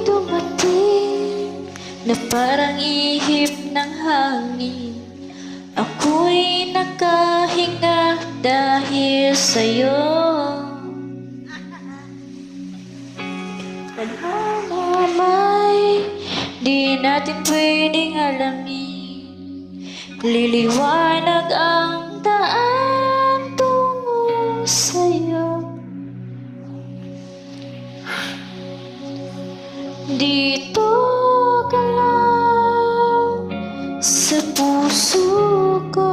dumating na parang ihip ng hangin. Ako'y nakahinga dahil sa'yo. Mamay, di natin pwedeng alamin. Liliwanag ang daan tungo sa'yo. Dito ka lang sa puso ko.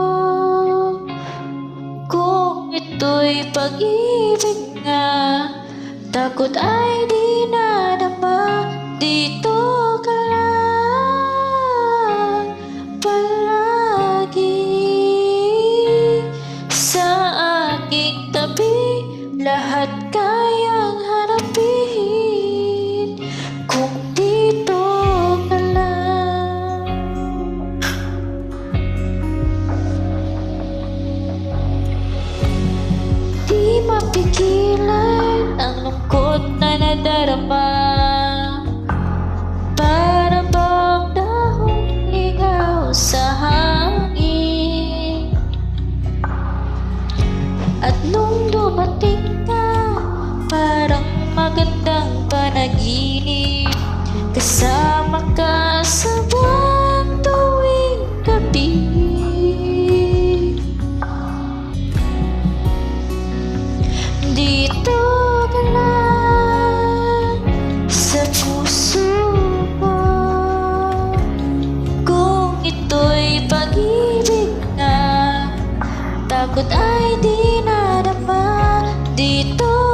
Kung ito'y pag-ibig nga, takot ay di nadama. Dito ka lang palagi sa aking tabi. Lahat kayang harapin kung dito ka lang. Di mapigilan ang lungkot na nadarama. Para bang dahon ligaw sa hangin. At nung dumating ka, parang magandang panaginip. Kasama ka sa buwan tuwing gabi. Dito ka lang sa puso ko. Kung ito'y pag-ibig na, takot ay di nadama. Dito